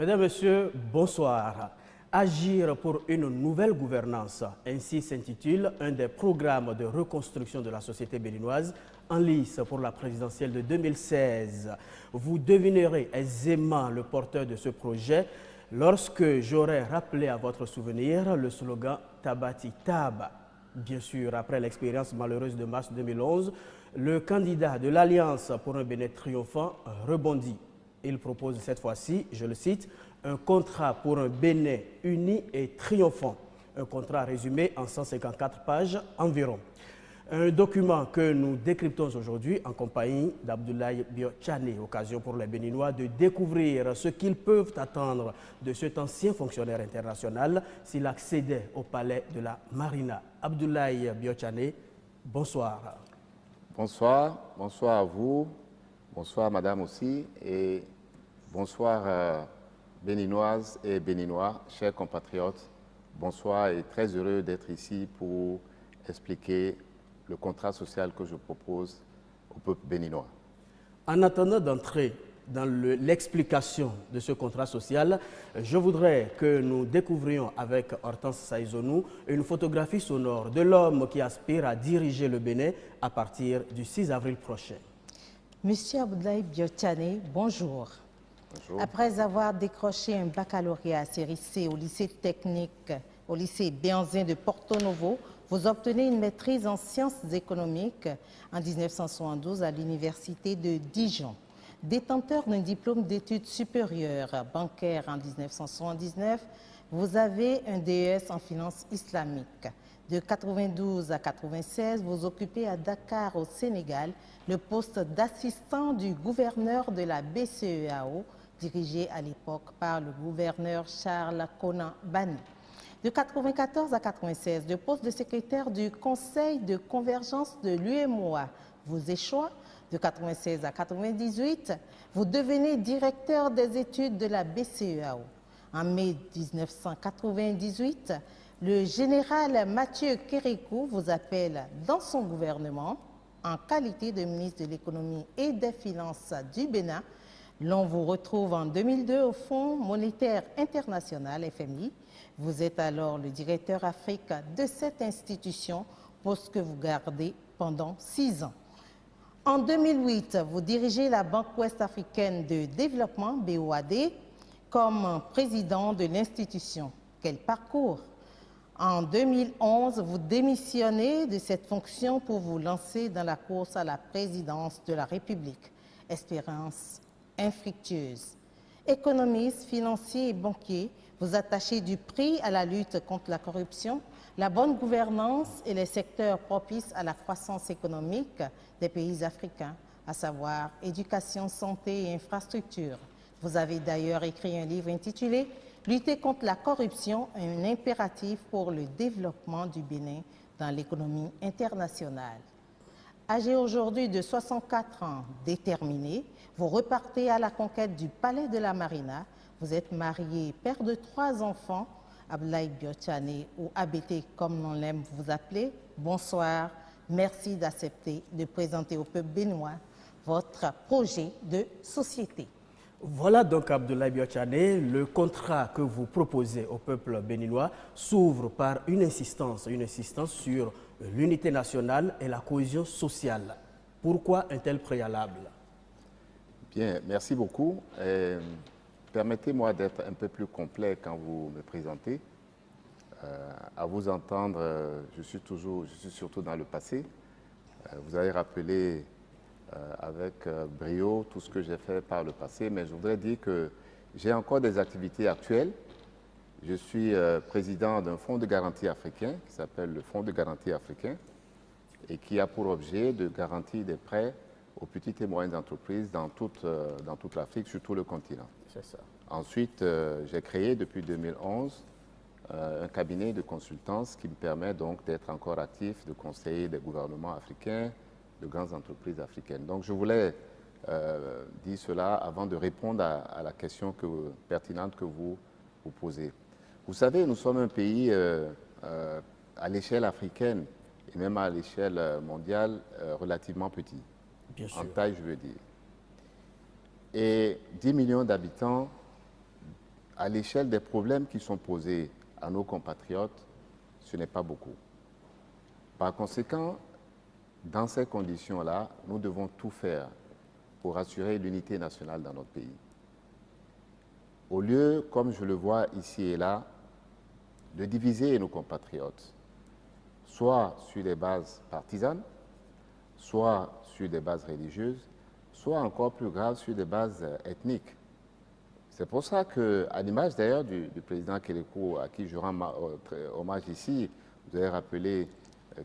Mesdames, Messieurs, bonsoir. Agir pour une nouvelle gouvernance, ainsi s'intitule un des programmes de reconstruction de la société béninoise en lice pour la présidentielle de 2016. Vous devinerez aisément le porteur de ce projet lorsque j'aurai rappelé à votre souvenir le slogan Tabati Taba. Bien sûr, après l'expérience malheureuse de mars 2011, le candidat de l'Alliance pour un Bénin triomphant rebondit. Il propose cette fois-ci, je le cite, un contrat pour un Bénin uni et triomphant. Un contrat résumé en 154 pages environ. Un document que nous décryptons aujourd'hui en compagnie d'Abdoulaye Bio-Tchane, occasion pour les Béninois de découvrir ce qu'ils peuvent attendre de cet ancien fonctionnaire international s'il accédait au palais de la Marina. Abdoulaye Bio-Tchane, bonsoir. Bonsoir, bonsoir à vous, bonsoir madame aussi, et bonsoir béninoises et béninois, chers compatriotes. Bonsoir et très heureux d'être ici pour expliquer le contrat social que je propose au peuple béninois. En attendant d'entrer dans l'explication de ce contrat social, je voudrais que nous découvrions avec Hortense Saïzonou une photographie sonore de l'homme qui aspire à diriger le Bénin à partir du 6 avril prochain. Monsieur Abdoulaye Bio-Tchane, bonjour. Bonjour. Après avoir décroché un baccalauréat série C au lycée technique, au lycée Béanzin de Porto Novo, vous obtenez une maîtrise en sciences économiques en 1972 à l'université de Dijon. Détenteur d'un diplôme d'études supérieures bancaires en 1979, vous avez un DES en finance islamique. De 92 à 96, vous occupez à Dakar, au Sénégal, le poste d'assistant du gouverneur de la BCEAO, dirigé à l'époque par le gouverneur Charles Konan Bani. De 94 à 96, le poste de secrétaire du Conseil de convergence de l'UEMOA vous échoue. De 96 à 98, vous devenez directeur des études de la BCEAO. En mai 1998, le général Mathieu Kérékou vous appelle dans son gouvernement en qualité de ministre de l'économie et des finances du Bénin. L'on vous retrouve en 2002 au Fonds monétaire international, FMI. Vous êtes alors le directeur Afrique de cette institution, poste que vous gardez pendant 6 ans. En 2008, vous dirigez la Banque ouest-africaine de développement, BOAD, comme président de l'institution. Quel parcours! En 2011, vous démissionnez de cette fonction pour vous lancer dans la course à la présidence de la République. Expérience infructueuse. Économiste, financier et banquier, vous attachez du prix à la lutte contre la corruption, la bonne gouvernance et les secteurs propices à la croissance économique des pays africains, à savoir éducation, santé et infrastructure. Vous avez d'ailleurs écrit un livre intitulé « Lutter contre la corruption, un impératif pour le développement du Bénin dans l'économie internationale ». Âgé aujourd'hui de 64 ans, déterminé, vous repartez à la conquête du palais de la Marina. Vous êtes marié, père de 3 enfants, Abdoulaye Bio-Tchane ou ABT comme on l'aime vous appeler. Bonsoir, merci d'accepter de présenter au peuple béninois votre projet de société. Voilà donc Abdoulaye Bio-Tchane, le contrat que vous proposez au peuple béninois s'ouvre par une insistance sur l'unité nationale et la cohésion sociale. Pourquoi un tel préalable? Bien, merci beaucoup. Permettez-moi d'être un peu plus complet quand vous me présentez. À vous entendre, je suis surtout dans le passé. Vous avez rappelé avec brio tout ce que j'ai fait par le passé, mais je voudrais dire que j'ai encore des activités actuelles. Je suis président d'un fonds de garantie africain qui s'appelle le Fonds de garantie africain et qui a pour objet de garantir des prêts aux petites et moyennes entreprises dans toute l'Afrique, sur tout le continent. C'est ça. Ensuite, j'ai créé depuis 2011 un cabinet de consultance qui me permet donc d'être encore actif, de conseiller des gouvernements africains, de grandes entreprises africaines. Donc je voulais dire cela avant de répondre à la question pertinente que vous posez. Vous savez, nous sommes un pays à l'échelle africaine et même à l'échelle mondiale relativement petit. Bien sûr. En taille, je veux dire. Et 10 millions d'habitants à l'échelle des problèmes qui sont posés à nos compatriotes, ce n'est pas beaucoup. Par conséquent, dans ces conditions-là, nous devons tout faire pour assurer l'unité nationale dans notre pays. Au lieu, comme je le vois ici et là, de diviser nos compatriotes, soit sur des bases partisanes, soit sur des bases religieuses, soit encore plus grave sur des bases ethniques. C'est pour ça qu'à l'image d'ailleurs du président Kélékou, à qui je rends hommage ici, vous avez rappelé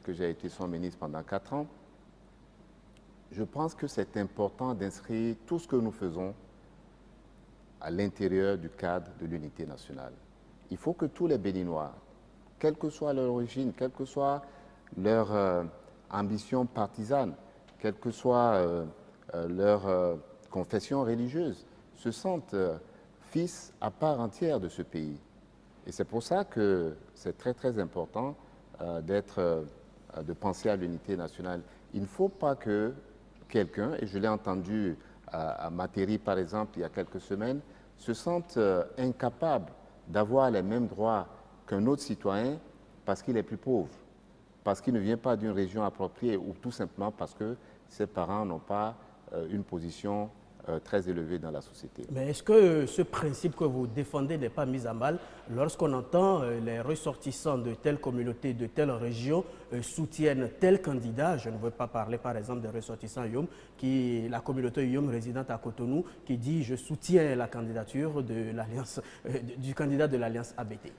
que j'ai été son ministre pendant 4 ans, je pense que c'est important d'inscrire tout ce que nous faisons à l'intérieur du cadre de l'unité nationale. Il faut que tous les Béninois, quelle que soit leur origine, quelle que soit leur ambition partisane, quelle que soit leur confession religieuse, se sentent fils à part entière de ce pays. Et c'est pour ça que c'est très très important de penser à l'unité nationale. Il ne faut pas que quelqu'un, et je l'ai entendu à Materi par exemple il y a quelques semaines, se sente incapable d'avoir les mêmes droits qu'un autre citoyen parce qu'il est plus pauvre, parce qu'il ne vient pas d'une région appropriée ou tout simplement parce que ses parents n'ont pas une position très élevée dans la société. Mais est-ce que ce principe que vous défendez n'est pas mis à mal lorsqu'on entend les ressortissants de telle communauté, de telle région soutiennent tel candidat? Je ne veux pas parler par exemple des ressortissants Yom, la communauté Yom résidente à Cotonou, qui dit je soutiens la candidature de du candidat de l'Alliance ABT.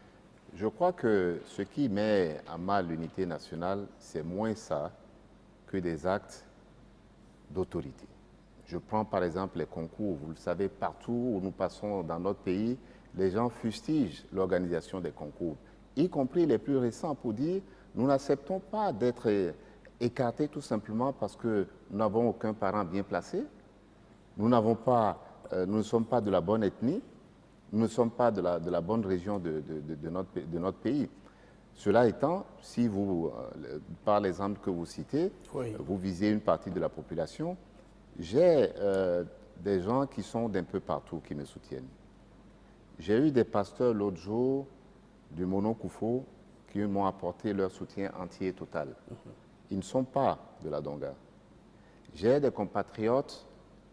Je crois que ce qui met à mal l'unité nationale, c'est moins ça que des actes d'autorité. Je prends par exemple les concours. Vous le savez, partout où nous passons dans notre pays, les gens fustigent l'organisation des concours, y compris les plus récents, pour dire nous n'acceptons pas d'être écartés tout simplement parce que nous n'avons aucun parent bien placé, nous ne sommes pas de la bonne ethnie, nous ne sommes pas de la bonne région de notre pays. Cela étant, si vous, par l'exemple que vous citez, oui, vous visez une partie de la population, j'ai des gens qui sont d'un peu partout qui me soutiennent. J'ai eu des pasteurs l'autre jour du Mono Koufo qui m'ont apporté leur soutien entier et total. Ils ne sont pas de la Donga. J'ai des compatriotes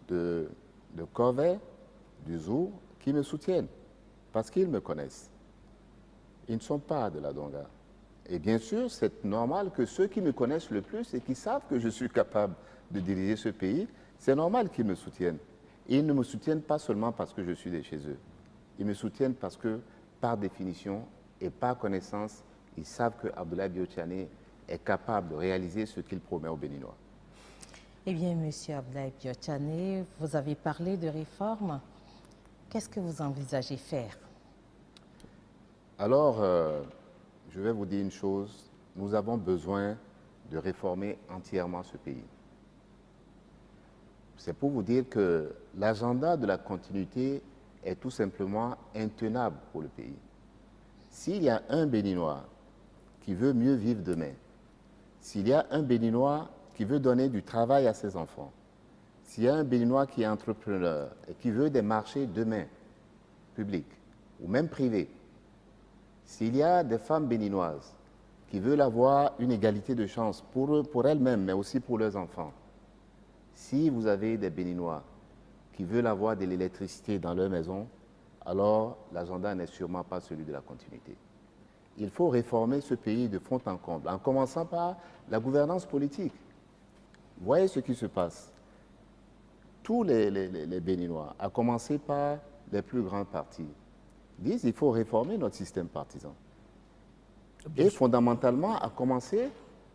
de Corvée, du Zou, qui me soutiennent parce qu'ils me connaissent. Ils ne sont pas de la Donga. Et bien sûr, c'est normal que ceux qui me connaissent le plus et qui savent que je suis capable de diriger ce pays, c'est normal qu'ils me soutiennent. Et ils ne me soutiennent pas seulement parce que je suis de chez eux. Ils me soutiennent parce que, par définition et par connaissance, ils savent que Abdoulaye Biotchane est capable de réaliser ce qu'il promet aux Béninois. Eh bien, Monsieur Abdoulaye Biotchane, vous avez parlé de réforme. Qu'est-ce que vous envisagez faire? Alors, je vais vous dire une chose. Nous avons besoin de réformer entièrement ce pays. C'est pour vous dire que l'agenda de la continuité est tout simplement intenable pour le pays. S'il y a un Béninois qui veut mieux vivre demain, s'il y a un Béninois qui veut donner du travail à ses enfants, s'il y a un Béninois qui est entrepreneur et qui veut des marchés demain, publics ou même privés, s'il y a des femmes béninoises qui veulent avoir une égalité de chance pour elles-mêmes, mais aussi pour leurs enfants, si vous avez des Béninois qui veulent avoir de l'électricité dans leur maison, alors l'agenda n'est sûrement pas celui de la continuité. Il faut réformer ce pays de fond en comble, en commençant par la gouvernance politique. Voyez ce qui se passe. Tous les Béninois, à commencer par les plus grands partis, disent qu'il faut réformer notre système partisan. Et fondamentalement, à commencer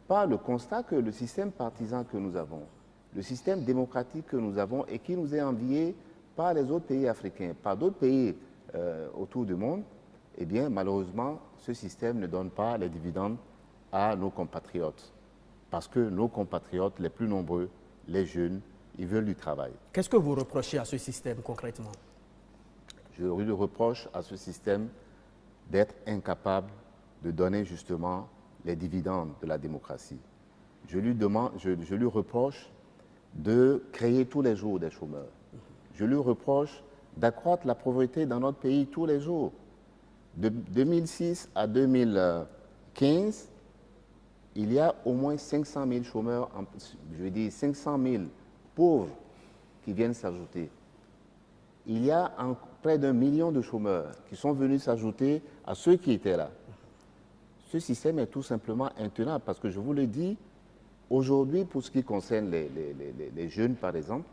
par le constat que le système partisan que nous avons, le système démocratique que nous avons et qui nous est envié par les autres pays africains, par d'autres pays autour du monde, eh bien, malheureusement, ce système ne donne pas les dividendes à nos compatriotes. Parce que nos compatriotes, les plus nombreux, les jeunes, ils veulent du travail. Qu'est-ce que vous reprochez à ce système concrètement? Je lui reproche à ce système d'être incapable de donner justement les dividendes de la démocratie. Je lui reproche de créer tous les jours des chômeurs. Je lui reproche d'accroître la pauvreté dans notre pays tous les jours. De 2006 à 2015, il y a au moins 500 000 chômeurs, je veux dire 500 000 pauvres qui viennent s'ajouter. Il y a près d'1 million de chômeurs qui sont venus s'ajouter à ceux qui étaient là. Ce système est tout simplement intenable parce que je vous le dis, aujourd'hui, pour ce qui concerne les jeunes, par exemple,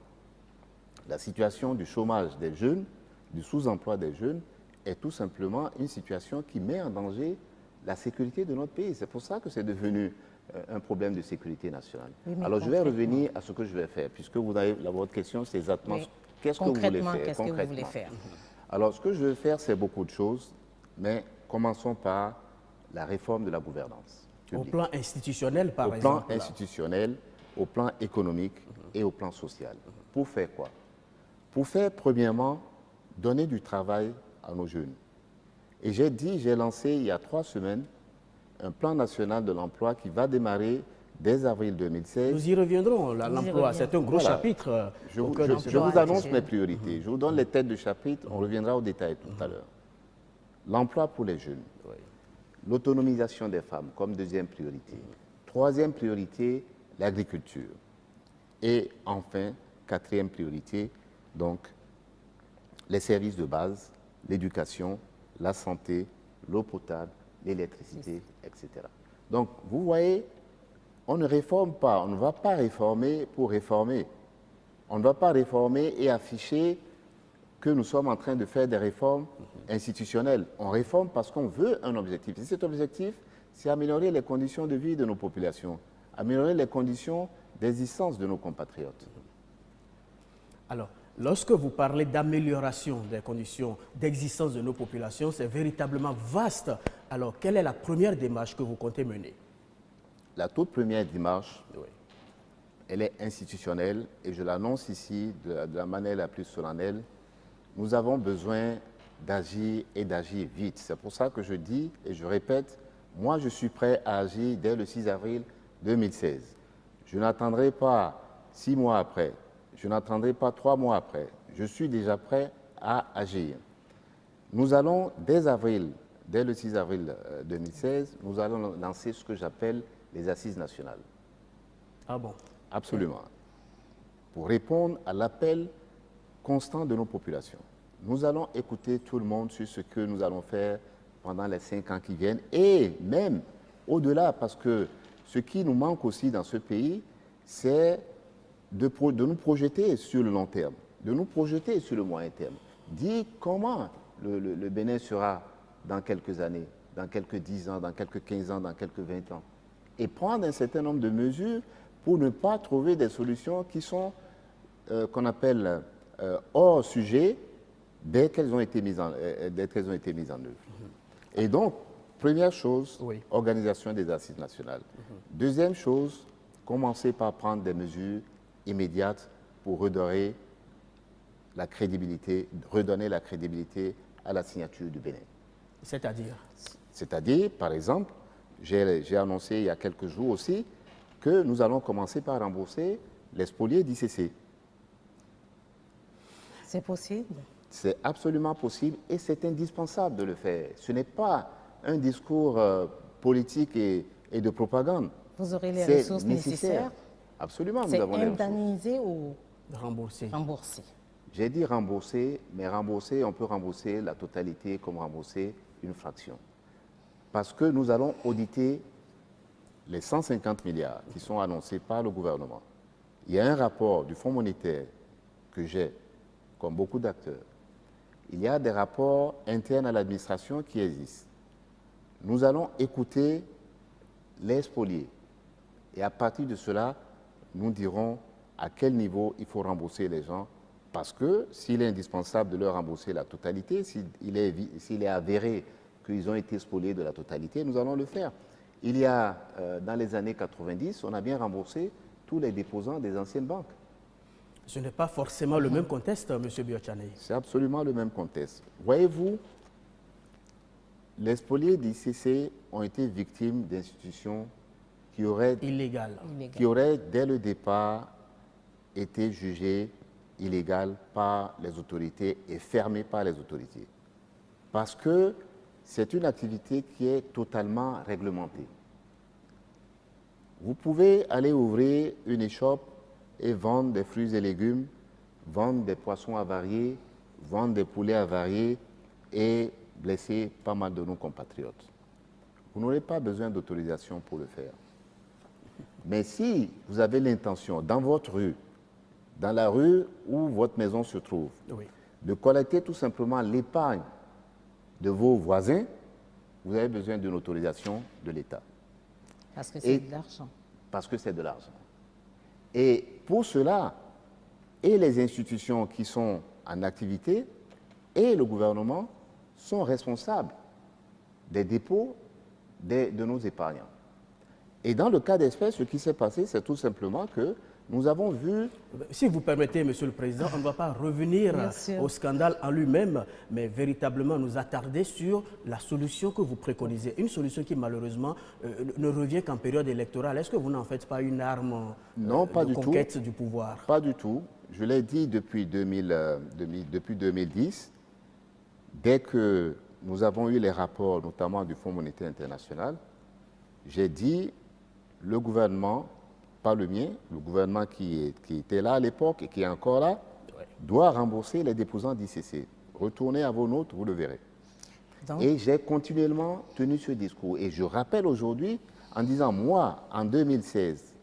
la situation du chômage des jeunes, du sous-emploi des jeunes, est tout simplement une situation qui met en danger la sécurité de notre pays. C'est pour ça que c'est devenu un problème de sécurité nationale. Oui, alors, je vais revenir à ce que je vais faire, puisque vous avez, votre question, c'est exactement qu'est-ce que vous voulez faire. Qu'est-ce que vous voulez faire? Alors, ce que je veux faire, c'est beaucoup de choses, mais commençons par la réforme de la gouvernance publique. Au plan institutionnel, par exemple. Au plan institutionnel, au plan économique et au plan social. Pour faire quoi? Pour faire, premièrement, donner du travail à nos jeunes. Et j'ai lancé il y a 3 semaines un plan national de l'emploi qui va démarrer dès avril 2016. Nous y reviendrons, l'emploi, c'est un gros chapitre. Je vous annonce mes priorités. Je vous donne les têtes de chapitre, on reviendra au détail tout à l'heure. L'emploi pour les jeunes. L'autonomisation des femmes comme deuxième priorité. Troisième priorité, l'agriculture. Et enfin, quatrième priorité, donc, les services de base, l'éducation, la santé, l'eau potable, l'électricité, etc. Donc, vous voyez, on ne réforme pas, on ne va pas réformer pour réformer. On ne va pas réformer et afficher que nous sommes en train de faire des réformes institutionnelles. On réforme parce qu'on veut un objectif. Et cet objectif, c'est améliorer les conditions de vie de nos populations, améliorer les conditions d'existence de nos compatriotes. Alors, lorsque vous parlez d'amélioration des conditions d'existence de nos populations, c'est véritablement vaste. Alors, quelle est la première démarche que vous comptez mener? La toute première démarche, elle est institutionnelle et je l'annonce ici de la manière la plus solennelle. Nous avons besoin d'agir et d'agir vite. C'est pour ça que je dis et je répète, moi je suis prêt à agir dès le 6 avril 2016. Je n'attendrai pas 6 mois après, je n'attendrai pas 3 mois après. Je suis déjà prêt à agir. Nous allons dès le 6 avril 2016, nous allons lancer ce que j'appelle les assises nationales. Ah bon? Absolument. Pour répondre à l'appel constant de nos populations. Nous allons écouter tout le monde sur ce que nous allons faire pendant les 5 ans qui viennent et même au-delà, parce que ce qui nous manque aussi dans ce pays, c'est de nous projeter sur le long terme, de nous projeter sur le moyen terme. Dire comment le Bénin sera dans quelques années, dans quelques 10 ans, dans quelques 15 ans, dans quelques 20 ans. Et prendre un certain nombre de mesures pour ne pas trouver des solutions qui sont, qu'on appelle hors sujet, dès qu'elles ont été mises en œuvre. Et donc, première chose, organisation des assises nationales. Deuxième chose, commencer par prendre des mesures immédiates pour redonner la crédibilité à la signature du Bénin. C'est-à-dire? C'est-à-dire, par exemple, j'ai annoncé il y a quelques jours aussi que nous allons commencer par rembourser les spoliés d'ICC. C'est possible? C'est absolument possible et c'est indispensable de le faire. Ce n'est pas un discours politique et de propagande. Vous aurez les ressources nécessaires? Absolument, nous avons les ressources. C'est indemniser ou rembourser? Rembourser. J'ai dit rembourser, mais rembourser, on peut rembourser la totalité comme rembourser une fraction. Parce que nous allons auditer les 150 milliards qui sont annoncés par le gouvernement. Il y a un rapport du Fonds monétaire que j'ai, comme beaucoup d'acteurs. Il y a des rapports internes à l'administration qui existent. Nous allons écouter les spoliés. Et à partir de cela, nous dirons à quel niveau il faut rembourser les gens. Parce que s'il est indispensable de leur rembourser la totalité, s'il est avéré qu'ils ont été spoliés de la totalité, nous allons le faire. Il y a, dans les années 90, on a bien remboursé tous les déposants des anciennes banques. Ce n'est pas forcément le même contexte, M. Biotchane. C'est absolument le même contexte. Voyez-vous, les spoliés d'ICC ont été victimes d'institutions qui auraient, illégales, qui auraient, dès le départ, été jugées illégale par les autorités et fermée par les autorités. Parce que c'est une activité qui est totalement réglementée. Vous pouvez aller ouvrir une échoppe et vendre des fruits et légumes, vendre des poissons avariés, vendre des poulets avariés et blesser pas mal de nos compatriotes. Vous n'aurez pas besoin d'autorisation pour le faire. Mais si vous avez l'intention, dans votre rue, dans la rue où votre maison se trouve, Oui. de collecter tout simplement l'épargne de vos voisins, vous avez besoin d'une autorisation de l'État. Parce que c'est de l'argent. Parce que c'est de l'argent. Et pour cela, et les institutions qui sont en activité et le gouvernement sont responsables des dépôts de nos épargnants. Et dans le cas d'espèce, ce qui s'est passé, c'est tout simplement que nous avons vu... Si vous permettez, Monsieur le Président, on ne va pas revenir au scandale en lui-même, mais véritablement nous attarder sur la solution que vous préconisez. Une solution qui, malheureusement, ne revient qu'en période électorale. Est-ce que vous n'en faites pas une arme de conquête du pouvoir? Pas du tout. Je l'ai dit depuis 2010, dès que nous avons eu les rapports, notamment du Fonds monétaire international, j'ai dit le gouvernement, pas le mien, le gouvernement qui était là à l'époque et qui est encore là, doit rembourser les déposants d'ICC. Retournez à vos notes, vous le verrez. Donc, et j'ai continuellement tenu ce discours. Et je rappelle aujourd'hui en disant, moi, en 2016,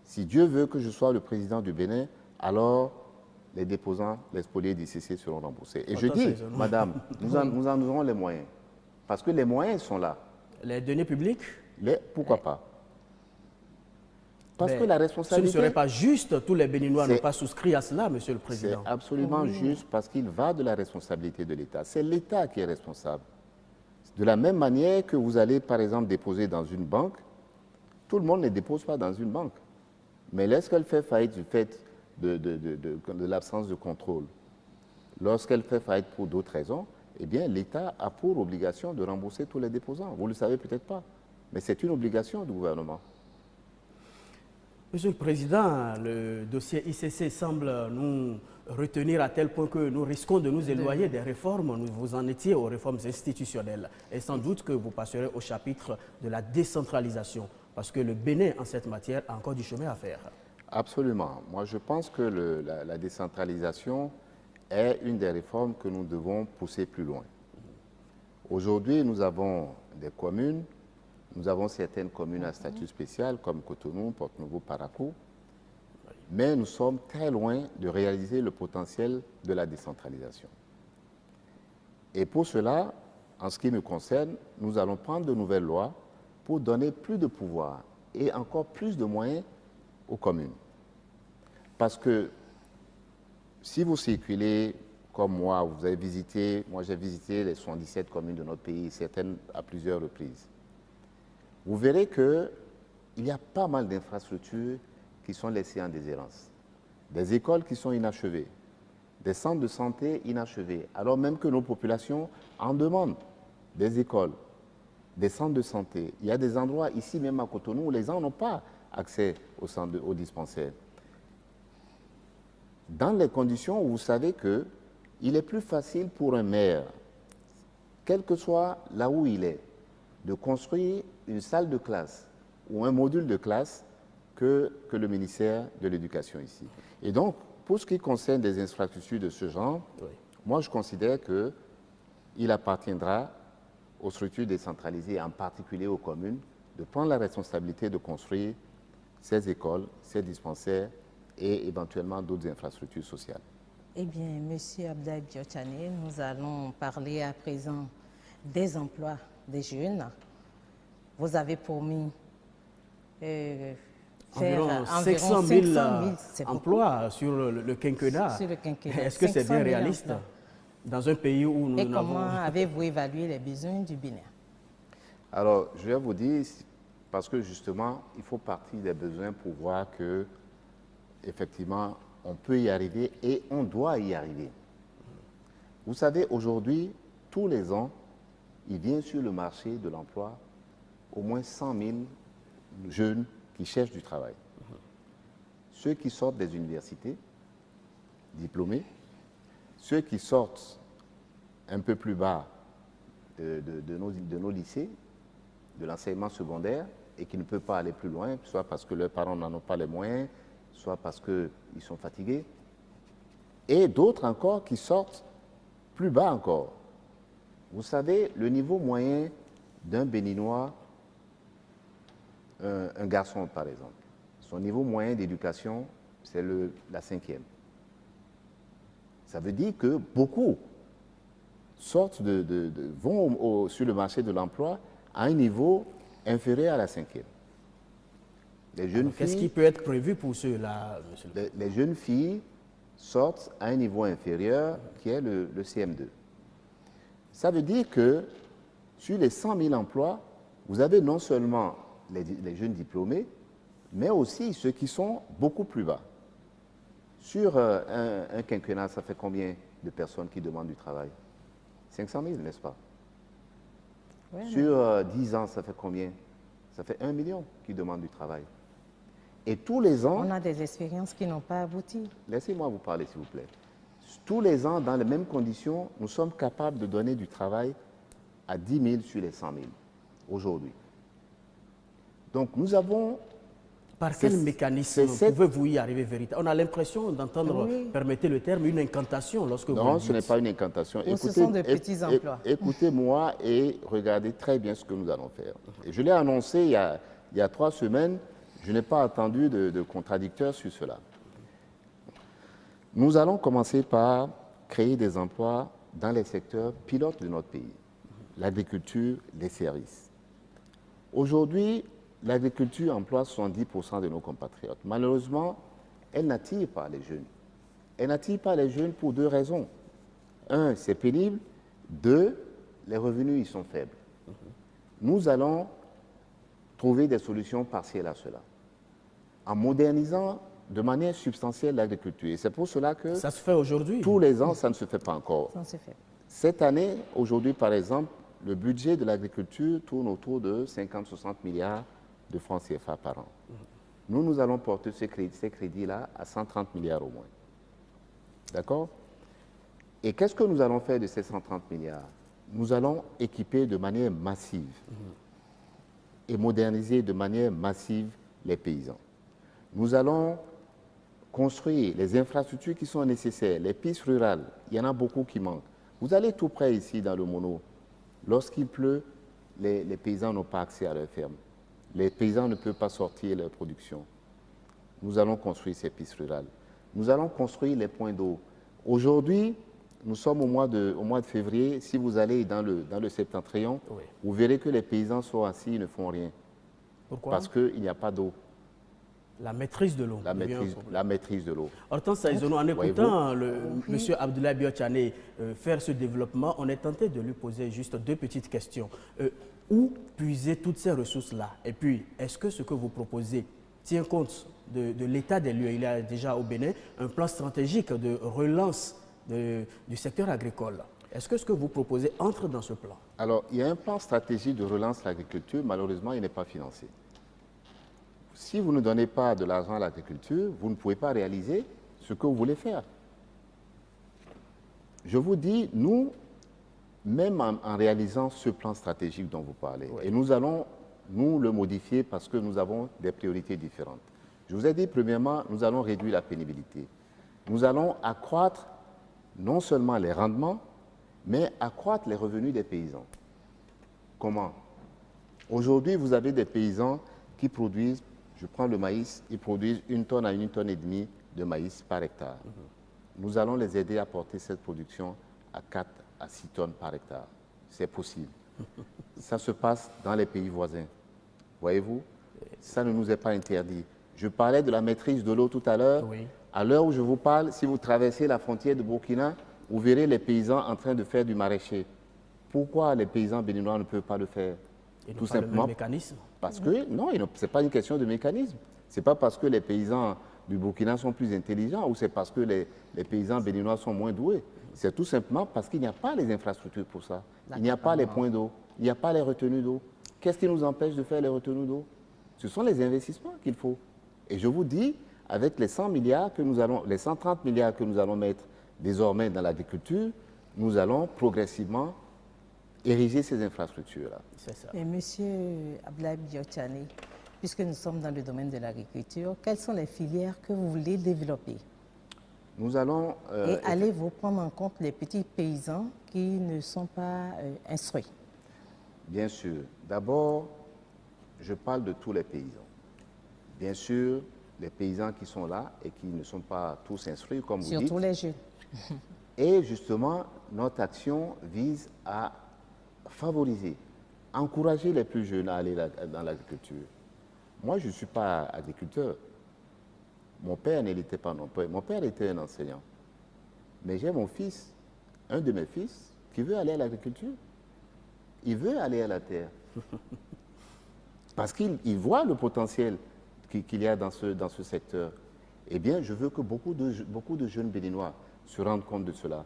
si Dieu veut que je sois le président du Bénin, alors les déposants, les spoliés d'ICC seront remboursés. Et je dis, madame, nous en aurons les moyens. Parce que les moyens sont là. Les deniers publics? Pourquoi pas? Parce que la responsabilité... Ce ne serait pas juste, tous les Béninois n'ont pas souscrit à cela, Monsieur le Président. C'est absolument juste parce qu'il va de la responsabilité de l'État. C'est l'État qui est responsable. De la même manière que vous allez, par exemple, déposer dans une banque, tout le monde ne dépose pas dans une banque. Mais lorsqu'elle fait faillite du fait de l'absence de contrôle, lorsqu'elle fait faillite pour d'autres raisons, eh bien, l'État a pour obligation de rembourser tous les déposants. Vous ne le savez peut-être pas, mais c'est une obligation du gouvernement. Monsieur le Président, le dossier ICC semble nous retenir à tel point que nous risquons de nous éloigner des réformes. Vous en étiez aux réformes institutionnelles. Et sans doute que vous passerez au chapitre de la décentralisation, parce que le Bénin, en cette matière, a encore du chemin à faire. Absolument. Moi, je pense que la décentralisation est une des réformes que nous devons pousser plus loin. Aujourd'hui, nous avons des communes. Nous avons certaines communes à statut spécial, comme Cotonou, Porto-Novo, Parakou, mais nous sommes très loin de réaliser le potentiel de la décentralisation. Et pour cela, en ce qui me concerne, nous allons prendre de nouvelles lois pour donner plus de pouvoir et encore plus de moyens aux communes. Parce que si vous circulez comme moi, vous avez visité, moi j'ai visité les 77 communes de notre pays, certaines à plusieurs reprises. Vous verrez qu'il y a pas mal d'infrastructures qui sont laissées en déshérence. Des écoles qui sont inachevées, des centres de santé inachevés, alors même que nos populations en demandent des écoles, des centres de santé. Il y a des endroits ici, même à Cotonou, où les gens n'ont pas accès aux dispensaires. Dans les conditions où vous savez qu'il est plus facile pour un maire, quel que soit là où il est, de construire une salle de classe ou un module de classe que le ministère de l'Éducation ici. Et donc, pour ce qui concerne des infrastructures de ce genre, moi je considère qu'il appartiendra aux structures décentralisées, en particulier aux communes, de prendre la responsabilité de construire ces écoles, ces dispensaires et éventuellement d'autres infrastructures sociales. Eh bien, M. Abdoulaye Biotchané, nous allons parler à présent des emplois des jeunes. Vous avez promis faire environ 500 000 emplois sur le quinquennat. Est-ce que c'est bien réaliste dans un pays où nous n'avons... Et comment avez-vous évalué les besoins du Bénin? Alors, je vais vous dire, parce que justement, il faut partir des besoins pour voir que, effectivement, on peut y arriver et on doit y arriver. Vous savez, aujourd'hui, tous les ans, il vient sur le marché de l'emploi au moins 100 000 jeunes qui cherchent du travail. Ceux qui sortent des universités diplômés, ceux qui sortent un peu plus bas de nos lycées, de l'enseignement secondaire, et qui ne peuvent pas aller plus loin, soit parce que leurs parents n'en ont pas les moyens, soit parce qu'ils sont fatigués, et d'autres encore qui sortent plus bas encore. Vous savez, le niveau moyen d'un Béninois, un garçon par exemple, son niveau moyen d'éducation, c'est la 5e. Ça veut dire que beaucoup sortent vont sur le marché de l'emploi à un niveau inférieur à la 5e. Qu'est-ce qui peut être prévu pour ceux-là, monsieur le Président? Les jeunes filles sortent à un niveau inférieur qui est le CM2. Ça veut dire que sur les 100 000 emplois, vous avez non seulement les jeunes diplômés, mais aussi ceux qui sont beaucoup plus bas. Sur un quinquennat, ça fait combien de personnes qui demandent du travail? 500 000, n'est-ce pas? Ouais, sur 10 ans, ça fait combien? Ça fait 1 million qui demandent du travail. Et tous les ans... On a des expériences qui n'ont pas abouti. Laissez-moi vous parler, s'il vous plaît. Tous les ans, dans les mêmes conditions, nous sommes capables de donner du travail à 10 000 sur les 100 000, aujourd'hui. Donc, nous avons... Par quel mécanisme pouvez-vous y arriver véritablement? On a l'impression d'entendre, permettez le terme, une incantation lorsque vous le dites. Non, ce n'est pas une incantation. Écoutez, ce sont de petits emplois. Écoutez-moi et regardez très bien ce que nous allons faire. Et je l'ai annoncé il y a 3 semaines, je n'ai pas attendu de contradicteurs sur cela. Nous allons commencer par créer des emplois dans les secteurs pilotes de notre pays. L'agriculture, les services. Aujourd'hui, l'agriculture emploie 70% de nos compatriotes. Malheureusement, elle n'attire pas les jeunes. Elle n'attire pas les jeunes pour 2 raisons. 1, c'est pénible. 2, les revenus y sont faibles. Nous allons trouver des solutions partielles à cela, en modernisant de manière substantielle l'agriculture. Et c'est pour cela que... Ça se fait aujourd'hui? Tous les ans, ça ne se fait pas encore. Ça se fait. Cette année, aujourd'hui par exemple, le budget de l'agriculture tourne autour de 50-60 milliards de francs CFA par an. Nous allons porter ces crédits-là à 130 milliards au moins. D'accord? Et qu'est-ce que nous allons faire de ces 130 milliards? Nous allons équiper de manière massive et moderniser de manière massive les paysans. Nous allons construire les infrastructures qui sont nécessaires, les pistes rurales. Il y en a beaucoup qui manquent. Vous allez tout près ici dans le Mono. Lorsqu'il pleut, les paysans n'ont pas accès à leurs fermes. Les paysans ne peuvent pas sortir leur production. Nous allons construire ces pistes rurales. Nous allons construire les points d'eau. Aujourd'hui, nous sommes au mois de février. Si vous allez dans le septentrion, vous verrez que les paysans sont assis, ils ne font rien. Pourquoi? Parce qu'il n'y a pas d'eau. La maîtrise de l'eau. La maîtrise de l'eau. Hortense Saïzono, en écoutant M. Abdoulaye Biotchane faire ce développement, on est tenté de lui poser juste 2 petites questions. Où puiser toutes ces ressources-là? Et puis, est-ce que ce que vous proposez tient compte de l'état des lieux? Il y a déjà au Bénin un plan stratégique de relance du secteur agricole. Est-ce que ce que vous proposez entre dans ce plan? Alors, il y a un plan stratégique de relance de l'agriculture. Malheureusement, il n'est pas financé. Si vous ne donnez pas de l'argent à l'agriculture, vous ne pouvez pas réaliser ce que vous voulez faire. Je vous dis, nous, même en réalisant ce plan stratégique dont vous parlez, et nous allons nous le modifier parce que nous avons des priorités différentes. Je vous ai dit, premièrement, nous allons réduire la pénibilité. Nous allons accroître non seulement les rendements, mais accroître les revenus des paysans. Comment? Aujourd'hui, vous avez des paysans qui produisent, je prends le maïs, ils produisent 1 tonne à 1 tonne et demie de maïs par hectare. Nous allons les aider à porter cette production à 4 à 6 tonnes par hectare. C'est possible. Ça se passe dans les pays voisins. Voyez-vous? Ça ne nous est pas interdit. Je parlais de la maîtrise de l'eau tout à l'heure. Oui. À l'heure où je vous parle, si vous traversez la frontière de Burkina, vous verrez les paysans en train de faire du maraîcher. Pourquoi les paysans béninois ne peuvent pas le faire? Et tout simplement. Le même mécanisme. Parce que, non, ce n'est pas une question de mécanisme. Ce n'est pas parce que les paysans du Burkina sont plus intelligents ou c'est parce que les paysans béninois sont moins doués. C'est tout simplement parce qu'il n'y a pas les infrastructures pour ça. Il n'y a pas les points d'eau, il n'y a pas les retenues d'eau. Qu'est-ce qui nous empêche de faire les retenues d'eau? Ce sont les investissements qu'il faut. Et je vous dis, avec les 100 milliards que nous allons, les 130 milliards que nous allons mettre désormais dans l'agriculture, nous allons progressivement ériger ces infrastructures-là. C'est ça. Et Monsieur Abdoulaye Biotchane, puisque nous sommes dans le domaine de l'agriculture, quelles sont les filières que vous voulez développer? Nous allons... Et allez-vous prendre en compte les petits paysans qui ne sont pas instruits? Bien sûr. D'abord, je parle de tous les paysans. Bien sûr, les paysans qui sont là et qui ne sont pas tous instruits, comme vous dites. Surtout les jeunes. Et justement, notre action vise à favoriser, encourager les plus jeunes à aller dans l'agriculture. Moi, je ne suis pas agriculteur. Mon père ne l'était pas non plus. Mon père était un enseignant. Mais j'ai mon fils, un de mes fils, qui veut aller à l'agriculture. Il veut aller à la terre. Parce qu'il voit le potentiel qu'il y a dans ce secteur. Eh bien, je veux que beaucoup de jeunes Béninois se rendent compte de cela,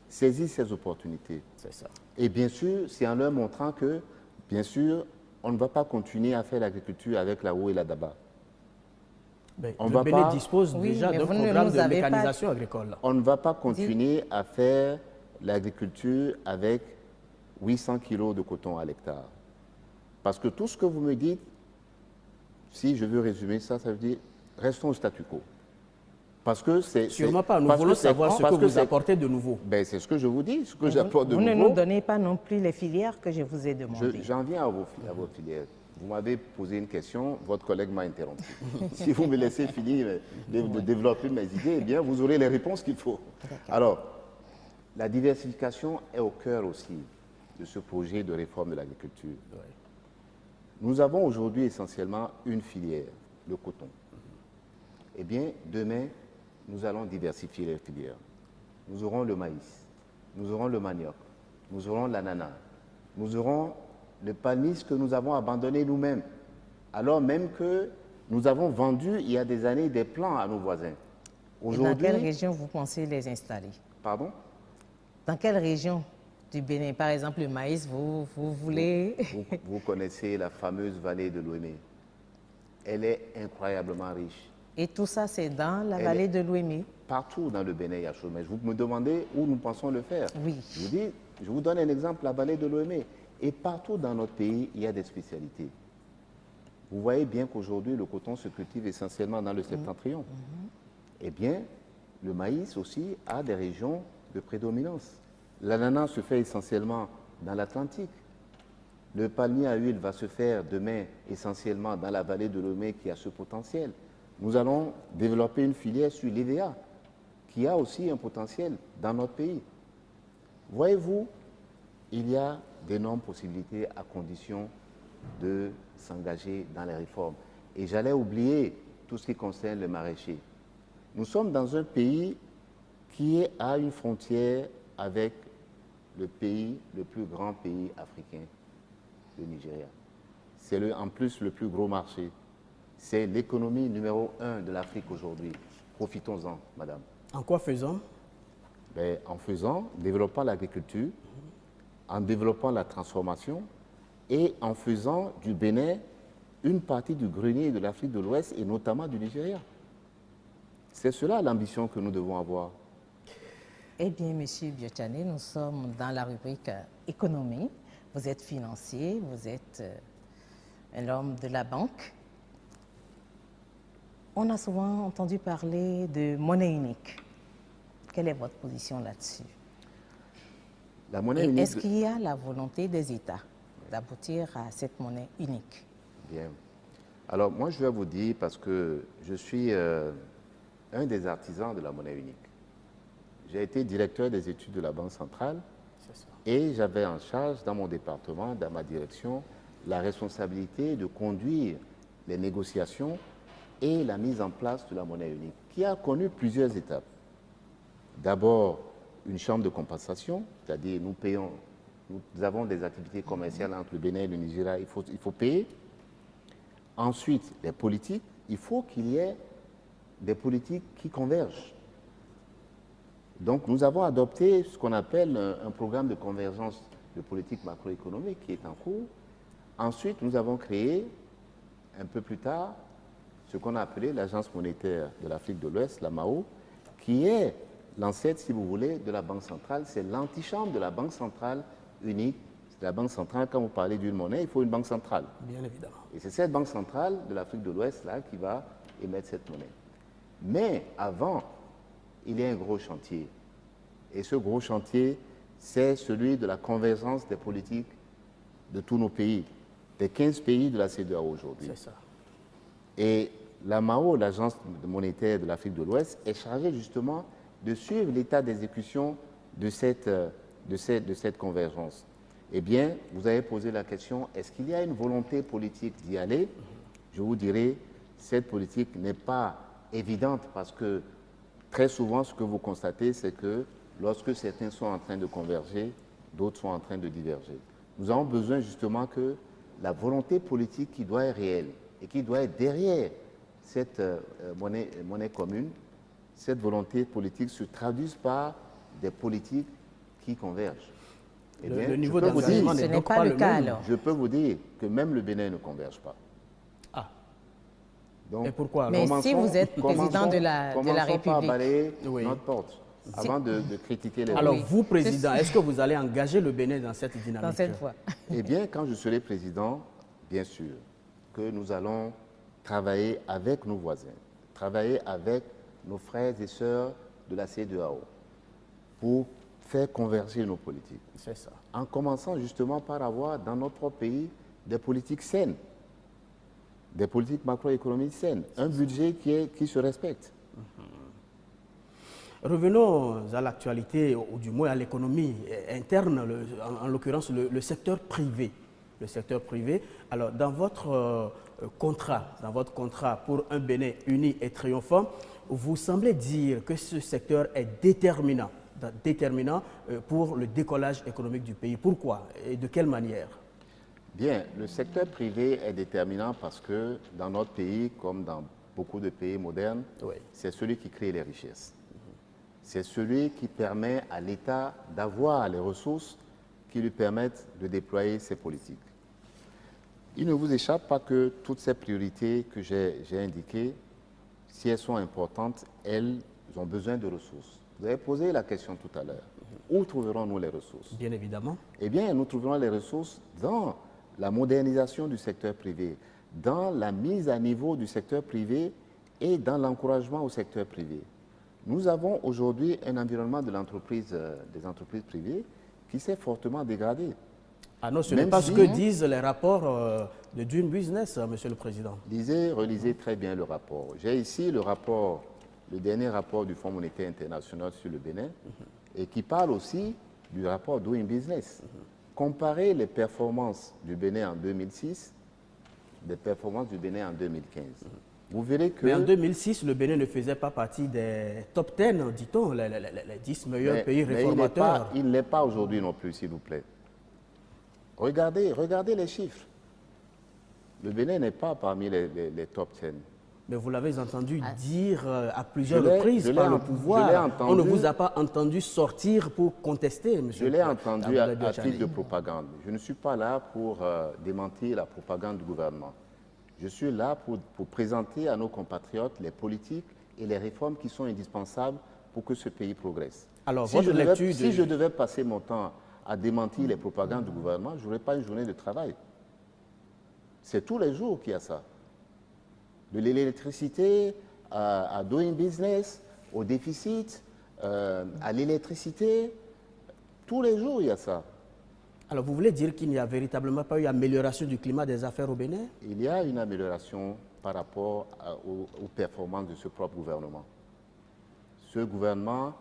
saisissent ces opportunités. C'est ça. Et bien sûr, c'est en leur montrant que, bien sûr, on ne va pas continuer à faire l'agriculture avec la roue et la daba. Ben, On le va Bénin pas- dispose Oui, déjà mais d'un vous ne programme nous de avez pas- mécanisation agricole. On ne va pas continuer à faire l'agriculture avec 800 kilos de coton à l'hectare. Parce que tout ce que vous me dites, si je veux résumer ça, ça veut dire restons au statu quo. Parce que c'est... Sûrement pas. Nous parce voulons que c'est savoir grand, ce parce que vous c'est- apportez de nouveau. Ben, c'est ce que je vous dis, ce que j'apporte de Vous ne nouveau. nous donnez pas non plus les filières que je vous ai demandées. J'en viens à vos filières. Vous m'avez posé une question, votre collègue m'a interrompu. Si vous me laissez finir de développer mes idées, eh bien, vous aurez les réponses qu'il faut. Alors, la diversification est au cœur aussi de ce projet de réforme de l'agriculture. Nous avons aujourd'hui essentiellement une filière, le coton. Eh bien, demain, nous allons diversifier les filières. Nous aurons le maïs, nous aurons le manioc, nous aurons l'ananas, nous aurons le palmis que nous avons abandonné nous-mêmes, alors même que nous avons vendu il y a des années des plants à nos voisins. Et dans quelle région vous pensez les installer? Pardon? Dans quelle région du Bénin? Par exemple, le maïs, vous voulez... Vous connaissez la fameuse vallée de l'Ouémé. Elle est incroyablement riche. Et tout ça, c'est dans la Elle vallée est- de l'Ouémé. Partout dans le Bénin, il y a chômage. Vous me demandez où nous pensons le faire. Oui. Je vous donne un exemple, la vallée de l'Ouémé. Et partout dans notre pays, il y a des spécialités. Vous voyez bien qu'aujourd'hui, le coton se cultive essentiellement dans le septentrion. Eh bien, le maïs aussi a des régions de prédominance. L'ananas se fait essentiellement dans l'Atlantique. Le palmier à huile va se faire demain essentiellement dans la vallée de l'Ouémé qui a ce potentiel. Nous allons développer une filière sur l'EVA qui a aussi un potentiel dans notre pays. Voyez-vous, il y a d'énormes possibilités à condition de s'engager dans les réformes. Et j'allais oublier tout ce qui concerne le maraîcher. Nous sommes dans un pays qui est à une frontière avec le pays, le plus grand pays africain, le Nigeria. C'est en plus le plus gros marché. C'est l'économie numéro 1 de l'Afrique aujourd'hui. Profitons-en, madame. En quoi faisant? Ben, en développant l'agriculture, en développant la transformation et en faisant du Bénin une partie du grenier de l'Afrique de l'Ouest et notamment du Nigeria. C'est cela l'ambition que nous devons avoir. Eh bien, Monsieur Biotchane, nous sommes dans la rubrique économie. Vous êtes financier, vous êtes un homme de la banque. On a souvent entendu parler de monnaie unique. Quelle est votre position là-dessus? La monnaie Et unique... est-ce qu'il y a la volonté des États d'aboutir à cette monnaie unique? Bien. Alors, moi, je vais vous dire, parce que je suis un des artisans de la monnaie unique. J'ai été directeur des études de la Banque centrale et j'avais en charge, dans mon département, dans ma direction, la responsabilité de conduire les négociations et la mise en place de la monnaie unique, qui a connu plusieurs étapes. D'abord, une chambre de compensation, c'est-à-dire nous avons des activités commerciales entre le Bénin et le Nigeria, il faut payer. Ensuite, les politiques, il faut qu'il y ait des politiques qui convergent. Donc, nous avons adopté ce qu'on appelle un programme de convergence de politique macroéconomique qui est en cours. Ensuite, nous avons créé, un peu plus tard, ce qu'on a appelé l'Agence monétaire de l'Afrique de l'Ouest, la MAO, qui est l'ancêtre, si vous voulez, de la Banque centrale. C'est l'antichambre de la Banque centrale unique. C'est la Banque centrale, quand vous parlez d'une monnaie, il faut une banque centrale. Bien évidemment. Et c'est cette Banque centrale de l'Afrique de l'Ouest là qui va émettre cette monnaie. Mais avant, il y a un gros chantier. Et ce gros chantier, c'est celui de la convergence des politiques de tous nos pays, des 15 pays de la CEDEAO aujourd'hui. C'est ça. Et la MAO, l'Agence monétaire de l'Afrique de l'Ouest, est chargée justement de suivre l'état d'exécution de cette convergence. Eh bien, vous avez posé la question, est-ce qu'il y a une volonté politique d'y aller? Je vous dirais, cette politique n'est pas évidente parce que très souvent, ce que vous constatez, c'est que lorsque certains sont en train de converger, d'autres sont en train de diverger. Nous avons besoin justement que la volonté politique qui doit être réelle et qui doit être derrière cette monnaie commune, cette volonté politique se traduise par des politiques qui convergent. Eh bien, le niveau d'engagement ce n'est n'est donc pas le cas même. alors. Je peux vous dire que même le Bénin ne converge pas. Ah, Donc, et pourquoi Mais alors si vous êtes président de la commençons par République. balayer Oui. notre porte avant de critiquer les Alors autres. vous, président, est-ce que vous allez engager le Bénin dans cette dynamique? Dans cette voie. Eh bien, quand je serai président, bien sûr, que nous allons travailler avec nos voisins, travailler avec nos frères et sœurs de la CEDEAO pour faire converger nos politiques. C'est ça. En commençant justement par avoir dans notre propre pays des politiques saines, des politiques macroéconomiques saines, un budget qui se respecte. Revenons à l'actualité, ou du moins à l'économie interne, en l'occurrence le secteur privé. Le secteur privé. Alors, dans votre contrat pour un Bénin uni et triomphant, vous semblez dire que ce secteur est déterminant pour le décollage économique du pays. Pourquoi et de quelle manière? Bien, le secteur privé est déterminant parce que dans notre pays, comme dans beaucoup de pays modernes, Oui. c'est celui qui crée les richesses. C'est celui qui permet à l'État d'avoir les ressources qui lui permettent de déployer ses politiques. Il ne vous échappe pas que toutes ces priorités que j'ai indiquées, si elles sont importantes, elles ont besoin de ressources. Vous avez posé la question tout à l'heure. Où trouverons-nous les ressources? Bien évidemment. Eh bien, nous trouverons les ressources dans la modernisation du secteur privé, dans la mise à niveau du secteur privé et dans l'encouragement au secteur privé. Nous avons aujourd'hui un environnement de des entreprises privées qui s'est fortement dégradé. Ah non, ce n'est Même pas si- ce que disent les rapports de Dune Business, Monsieur le Président. Relisez très bien le rapport. J'ai ici le dernier rapport du Fonds monétaire international sur le Bénin, et qui parle aussi du rapport Doing Business. Comparez les performances du Bénin en 2006, des performances du Bénin en 2015. Vous verrez que... Mais en 2006, le Bénin ne faisait pas partie des top 10, dit-on, les 10 meilleurs pays mais réformateurs. il ne l'est pas aujourd'hui non plus, s'il vous plaît. Regardez les chiffres. Le Bénin n'est pas parmi les top 10. Mais vous l'avez entendu dire à plusieurs Je l'ai- reprises je l'ai par le ent- pouvoir. je l'ai On ne entendu. vous a pas entendu sortir pour contester, monsieur. Je l'ai entendu à Abdoulaye titre Biachani. de propagande. Je ne suis pas là pour démentir la propagande du gouvernement. Je suis là pour présenter à nos compatriotes les politiques et les réformes qui sont indispensables pour que ce pays progresse. Alors, Si votre lecture de- je devais passer mon temps à démentir les propagandes du gouvernement, je n'aurais pas une journée de travail. C'est tous les jours qu'il y a ça. De l'électricité à doing business, au déficit, à l'électricité, tous les jours il y a ça. Alors, vous voulez dire qu'il n'y a véritablement pas eu amélioration du climat des affaires au Bénin? Il y a une amélioration par rapport aux performances de ce propre gouvernement. Ce gouvernement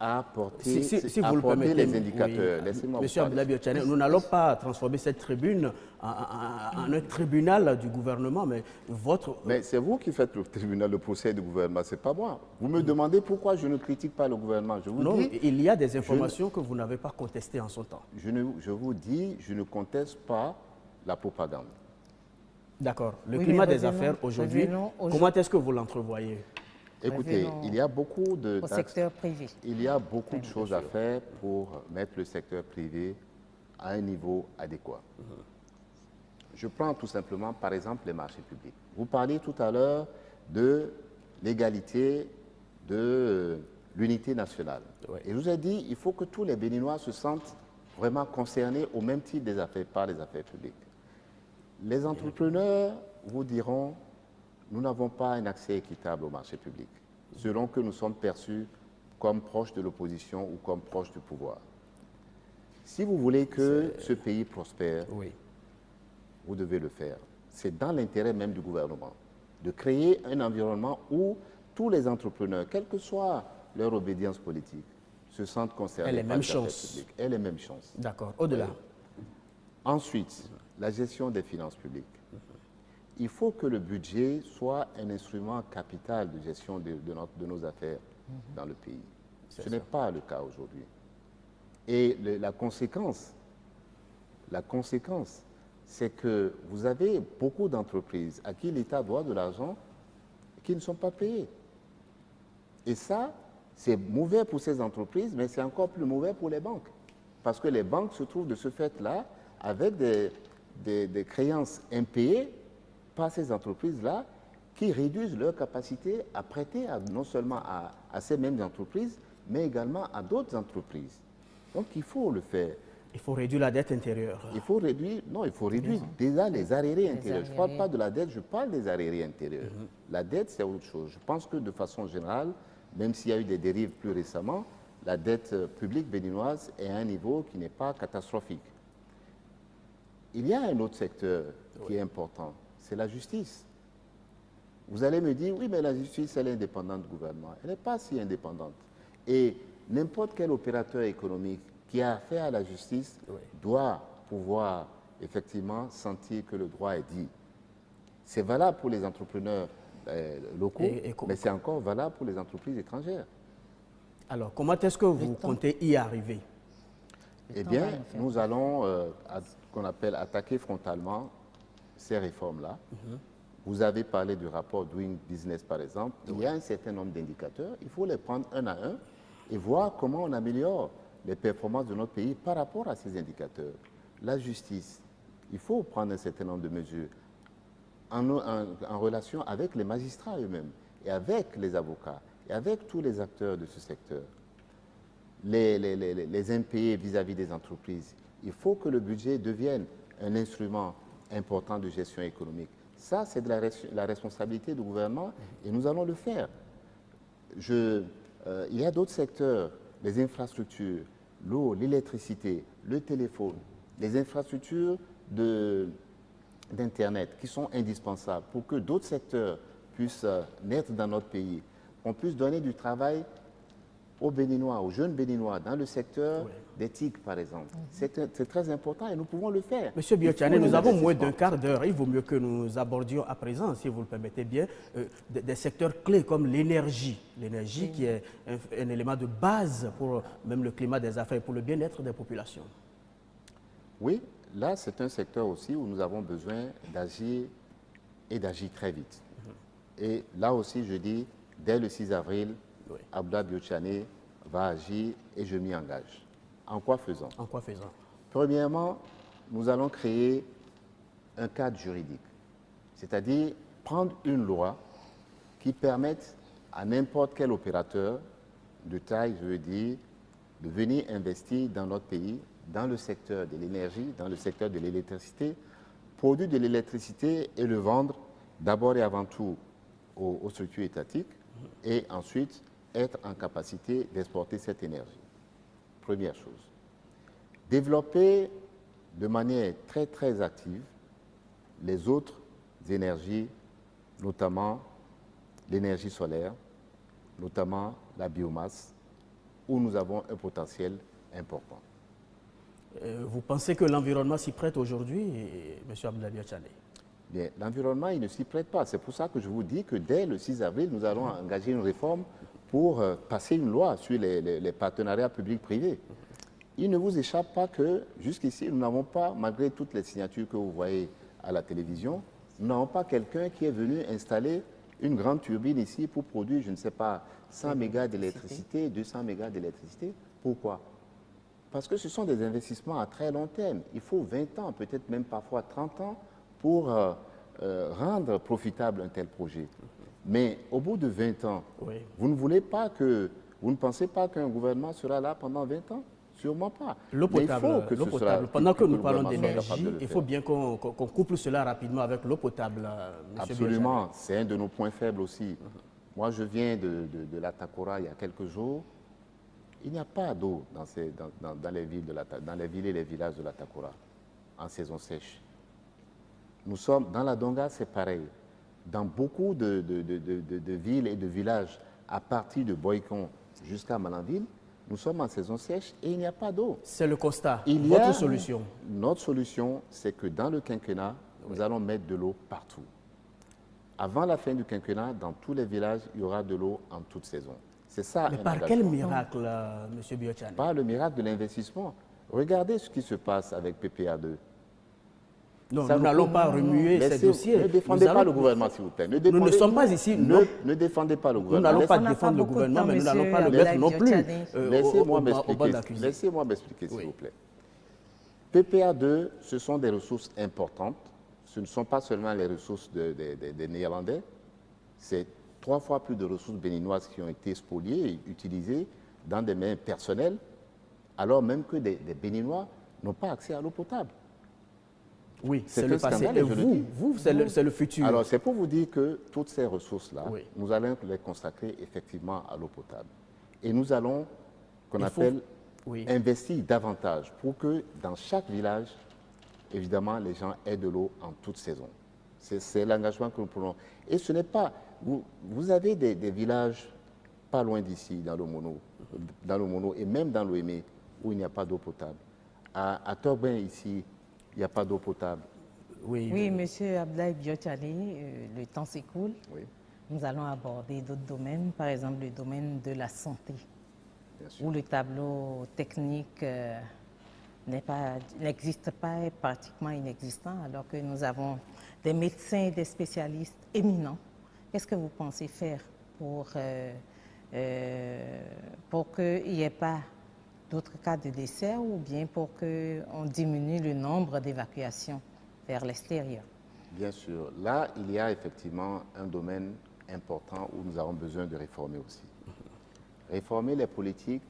a porté, Si a vous le porté permettez, les indicateurs. oui. Laissez-moi vous Monsieur parler. Abdoulaye Biachani, nous n'allons pas transformer cette tribune en un tribunal du gouvernement, mais votre... Mais c'est vous qui faites le tribunal, le procès du gouvernement, c'est pas moi. Vous me demandez pourquoi je ne critique pas le gouvernement. Je vous non, dis, il y a des informations que vous n'avez pas contestées en son temps. je vous dis, je ne conteste pas la propagande. D'accord. Le Oui, climat mais des affaires aujourd'hui, revenons au- comment est-ce que vous l'entrevoyez? Écoutez, Revenons il y a beaucoup Au secteur privé. Il y a beaucoup de choses à faire pour mettre le secteur privé à un niveau adéquat. Je prends tout simplement, par exemple, les marchés publics. Vous parliez tout à l'heure de l'égalité, de l'unité nationale. Ouais. Et je vous ai dit, il faut que tous les Béninois se sentent vraiment concernés au même titre des affaires, par les affaires publiques. Les entrepreneurs vous diront, nous n'avons pas un accès équitable au marché public, selon que nous sommes perçus comme proches de l'opposition ou comme proches du pouvoir. Si vous voulez que ce pays prospère, Oui. vous devez le faire. C'est dans l'intérêt même du gouvernement de créer un environnement où tous les entrepreneurs, quelle que soit leur obédience politique, se sentent concernés les par mêmes les affaires chances. publiques. Et les mêmes chances. D'accord. Au-delà. Ensuite, la gestion des finances publiques. Il faut que le budget soit un instrument capital de gestion de nos affaires dans le pays. Ce n'est pas le cas aujourd'hui. Et la conséquence, c'est que vous avez beaucoup d'entreprises à qui l'État doit de l'argent qui ne sont pas payées. Et ça, c'est mauvais pour ces entreprises, mais c'est encore plus mauvais pour les banques. Parce que les banques se trouvent de ce fait-là avec des créances impayées par ces entreprises-là qui réduisent leur capacité à prêter non seulement à ces mêmes entreprises, mais également à d'autres entreprises. Donc il faut le faire. Il faut réduire la dette intérieure. Il faut réduire déjà les arriérés intérieurs. Je ne parle pas de la dette, je parle des arriérés intérieurs. La dette, c'est autre chose. Je pense que de façon générale, même s'il y a eu des dérives plus récemment, la dette publique béninoise est à un niveau qui n'est pas catastrophique. Il y a un autre secteur qui est important, c'est la justice. Vous allez me dire, oui, mais la justice, elle est indépendante du gouvernement. Elle n'est pas si indépendante. Et n'importe quel opérateur économique qui a affaire à la justice doit pouvoir effectivement sentir que le droit est dit. C'est valable pour les entrepreneurs locaux, mais c'est encore valable pour les entreprises étrangères. Alors, comment est-ce que vous comptez y arriver? Eh bien, nous allons, qu'on appelle attaquer frontalement ces réformes-là. Vous avez parlé du rapport Doing Business, par exemple. Il y a un certain nombre d'indicateurs. Il faut les prendre un à un et voir comment on améliore les performances de notre pays par rapport à ces indicateurs. La justice, il faut prendre un certain nombre de mesures en relation avec les magistrats eux-mêmes et avec les avocats et avec tous les acteurs de ce secteur. Les impayés vis-à-vis des entreprises. Il faut que le budget devienne un instrument important de gestion économique. Ça, c'est de la responsabilité du gouvernement et nous allons le faire. Il y a d'autres secteurs, les infrastructures, l'eau, l'électricité, le téléphone, les infrastructures d'Internet qui sont indispensables pour que d'autres secteurs puissent naître dans notre pays, qu'on puisse donner du travail aux Béninois, aux jeunes Béninois, dans le secteur des TIC, par exemple. C'est très important et nous pouvons le faire. Monsieur Biotchane, nous avons moins d'un quart d'heure. Il vaut mieux que nous abordions à présent, si vous le permettez bien, des secteurs clés comme l'énergie. L'énergie qui est un élément de base pour même le climat des affaires, pour le bien-être des populations. Oui, là, c'est un secteur aussi où nous avons besoin d'agir et d'agir très vite. Et là aussi, je dis, dès le 6 avril, Abdoulaye Biotchane va agir et je m'y engage. En quoi faisant? En quoi faisant? Premièrement, nous allons créer un cadre juridique, c'est-à-dire prendre une loi qui permette à n'importe quel opérateur de taille, je veux dire, de venir investir dans notre pays, dans le secteur de l'énergie, dans le secteur de l'électricité, produire de l'électricité et le vendre d'abord et avant tout aux structures étatiques et ensuite être en capacité d'exporter cette énergie. Première chose. Développer de manière très très active les autres énergies, notamment l'énergie solaire, notamment la biomasse, où nous avons un potentiel important. Vous pensez que l'environnement s'y prête aujourd'hui, M. Abdoulaye Biotchane? Bien, l'environnement, il ne s'y prête pas. C'est pour ça que je vous dis que dès le 6 avril, nous allons engager une réforme pour passer une loi sur les partenariats publics-privés. Il ne vous échappe pas que jusqu'ici, nous n'avons pas, malgré toutes les signatures que vous voyez à la télévision, nous n'avons pas quelqu'un qui est venu installer une grande turbine ici pour produire, je ne sais pas, 100 mégas d'électricité, 200 mégas d'électricité. Pourquoi? Parce que ce sont des investissements à très long terme. Il faut 20 ans, peut-être même parfois 30 ans, pour rendre profitable un tel projet. Mais au bout de 20 ans, Oui. vous ne pensez pas qu'un gouvernement sera là pendant 20 ans? Sûrement pas. L'eau Mais il potable, faut que l'eau ce potable. soit, Pendant que le nous parlons gouvernement soit capable d'énergie, de le il faire. faut bien qu'on couple cela rapidement avec l'eau potable, monsieur Absolument, c'est un de nos points faibles aussi. Moi, je viens de la Takora il y a quelques jours. Il n'y a pas d'eau dans les villes dans les villes et les villages de la Takora en saison sèche. Nous sommes dans la Donga, c'est pareil. Dans beaucoup de villes et de villages, à partir de Boycon jusqu'à Malanville, nous sommes en saison sèche et il n'y a pas d'eau. C'est le constat. Il y Votre a- solution? Notre solution, c'est que dans le quinquennat, nous allons mettre de l'eau partout. Avant la fin du quinquennat, dans tous les villages, il y aura de l'eau en toute saison. C'est ça. Mais un par quel engagement. miracle, monsieur Biochane? Pas le miracle de l'investissement. Regardez ce qui se passe avec PPA2. Non, Ça nous vous n'allons coûte- pas remuer ces dossiers. Ne défendez Nous pas allons- le gouvernement, s'il vous plaît. Nous ne sommes pas ici, non. Ne défendez pas le Nous gouvernement. n'allons pas On n'a pas défendre le beaucoup de gouvernement, temps, mais nous n'allons pas le monsieur mettre non plus Biochane. Laissez-moi au bas de m'expliquer. l'accusé. Laissez-moi m'expliquer, s'il Oui. vous plaît. PPA2, ce sont des ressources importantes. Ce ne sont pas seulement les ressources des Néerlandais. C'est 3 fois plus de ressources béninoises qui ont été spoliées et utilisées dans des mains personnelles, alors même que des Béninois n'ont pas accès à l'eau potable. Oui, C'est c'est un le passé. scandale, Et je le vous, dis. c'est le futur. Alors, c'est pour vous dire que toutes ces ressources-là, Oui. nous allons les consacrer effectivement à l'eau potable. Et nous allons, qu'on Il faut- appelle, Oui. investir davantage pour que dans chaque village, évidemment, les gens aient de l'eau en toute saison. C'est l'engagement que nous prenons. Et ce n'est pas... Vous avez des villages pas loin d'ici, dans le Mono et même dans l'Ouémé, où il n'y a pas d'eau potable. À Torbin, ici, il n'y a pas d'eau potable. Oui, Oui, monsieur Abdoulaye Biochane, le temps s'écoule. Oui, Nous allons aborder d'autres domaines, par exemple le domaine de la santé, bien sûr. où le tableau technique n'existe pas, est pratiquement inexistant, alors que nous avons des médecins et des spécialistes éminents. Qu'est-ce que vous pensez faire pour qu'il n'y ait pas d'autres cas de décès ou bien pour qu'on diminue le nombre d'évacuations vers l'extérieur? Bien sûr. Là, il y a effectivement un domaine important où nous avons besoin de réformer aussi. Réformer les politiques.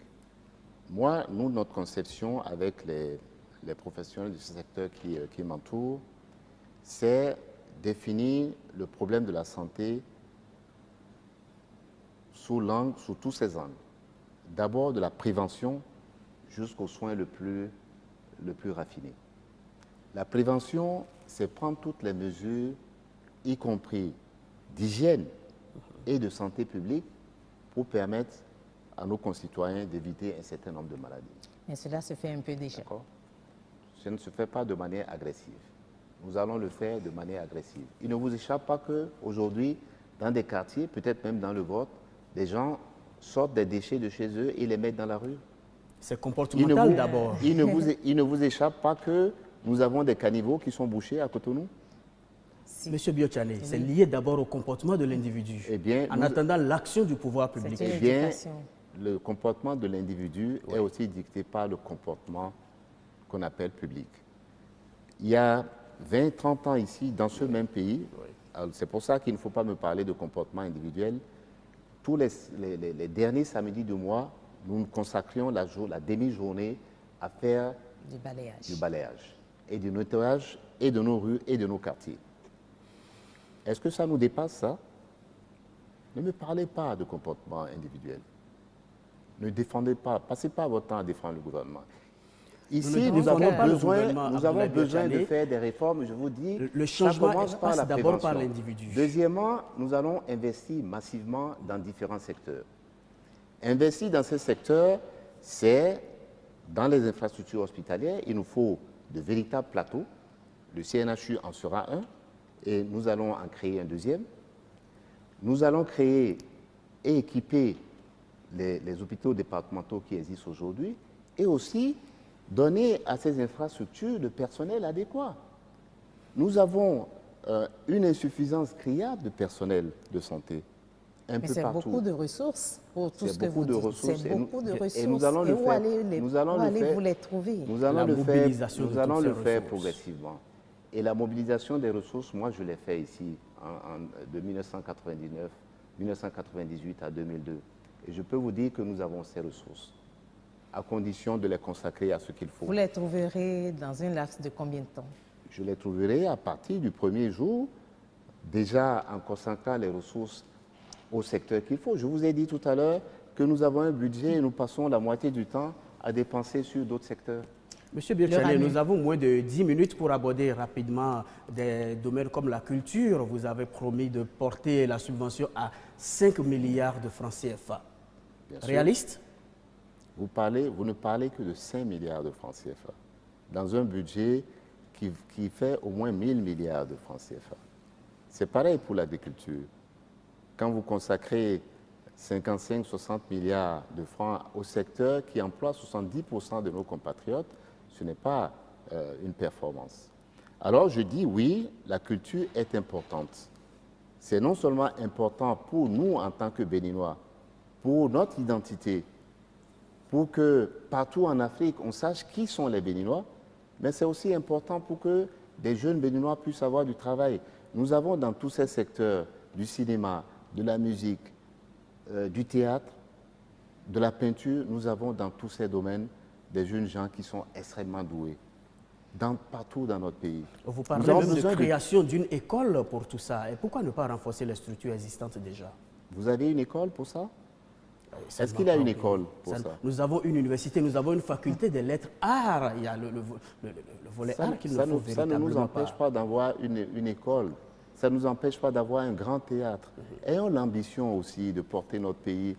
Moi, notre conception avec les professionnels du secteur qui m'entourent, c'est définir le problème de la santé sous tous ses angles. D'abord de la prévention jusqu'aux soins le plus raffiné. La prévention, c'est prendre toutes les mesures, y compris d'hygiène et de santé publique, pour permettre à nos concitoyens d'éviter un certain nombre de maladies. Mais cela se fait un peu déjà. D'accord? Ça ne se fait pas de manière agressive. Nous allons le faire de manière agressive. Il ne vous échappe pas qu'aujourd'hui, dans des quartiers, peut-être même dans le vôtre, des gens sortent des déchets de chez eux et les mettent dans la rue. c'est comportemental d'abord. Il ne vous échappe pas que nous avons des caniveaux qui sont bouchés à Cotonou. Si. Monsieur Biochane, c'est lié d'abord au comportement de l'individu. Eh bien, en attendant l'action du pouvoir public. C'est une Eh bien, éducation. le comportement de l'individu est aussi dicté par le comportement qu'on appelle public. Il y a 20, 30 ans ici, dans ce même pays, c'est pour ça qu'il ne faut pas me parler de comportement individuel. Tous les derniers samedis du mois, nous consacrions la demi-journée à faire Du balayage. du balayage et du nettoyage et de nos rues et de nos quartiers. Est-ce que ça nous dépasse, ça? Ne me parlez pas de comportement individuel. Ne défendez pas, passez pas votre temps à défendre le gouvernement. Ici, ne nous avons défendons pas le besoin, gouvernement, nous avons Abdoulaye besoin de Biochane. faire des réformes, je vous dis. Le ça changement commence par passe la d'abord par prévention. l'individu. Deuxièmement, nous allons investir massivement dans différents secteurs. Investir dans ces secteurs, c'est dans les infrastructures hospitalières, il nous faut de véritables plateaux. Le CNHU en sera un et nous allons en créer un deuxième. Nous allons créer et équiper les hôpitaux départementaux qui existent aujourd'hui et aussi donner à ces infrastructures le personnel adéquat. Nous avons une insuffisance criante de personnel de santé un Mais peu c'est partout. beaucoup de ressources pour tout C'est ce que beaucoup vous de dites. ressources C'est et nous- beaucoup de et ressources. nous allons le où faire. allez, Nous allons où le allez faire. vous les trouver? Nous allons La le faire, mobilisation de nous allons toutes le ces faire ressources. progressivement. Et la mobilisation des ressources, moi je l'ai fait ici de 1999 1998 à 2002. Et je peux vous dire que nous avons ces ressources, à condition de les consacrer à ce qu'il faut. Vous les trouverez dans un laps de combien de temps? Je les trouverai à partir du premier jour, déjà en consacrant les ressources au secteur qu'il faut. Je vous ai dit tout à l'heure que nous avons un budget et nous passons la moitié du temps à dépenser sur d'autres secteurs. Monsieur Biotchane, nous avons moins de 10 minutes pour aborder rapidement des domaines comme la culture. Vous avez promis de porter la subvention à 5 milliards de francs CFA. Réaliste? Vous ne parlez que de 5 milliards de francs CFA dans un budget qui fait au moins 1000 milliards de francs CFA. C'est pareil pour l'agriculture. Quand vous consacrez 55-60 milliards de francs au secteur qui emploie 70% de nos compatriotes, ce n'est pas une performance. Alors je dis oui, la culture est importante. C'est non seulement important pour nous en tant que Béninois, pour notre identité, pour que partout en Afrique on sache qui sont les Béninois, mais c'est aussi important pour que des jeunes Béninois puissent avoir du travail. Nous avons dans tous ces secteurs du cinéma, de la musique, du théâtre, de la peinture, nous avons dans tous ces domaines des jeunes gens qui sont extrêmement doués, partout dans notre pays. Vous parlez même de création d'une école pour tout ça. Et pourquoi ne pas renforcer les structures existantes déjà? Vous avez une école pour ça? Est-ce qu'il y a une école pour ça? Nous avons une université, nous avons une faculté des lettres arts. Il y a le volet art qui nous faut véritablement. Ça ne nous empêche pas d'avoir une école. Ça ne nous empêche pas d'avoir un grand théâtre. Ayons l'ambition aussi de porter notre pays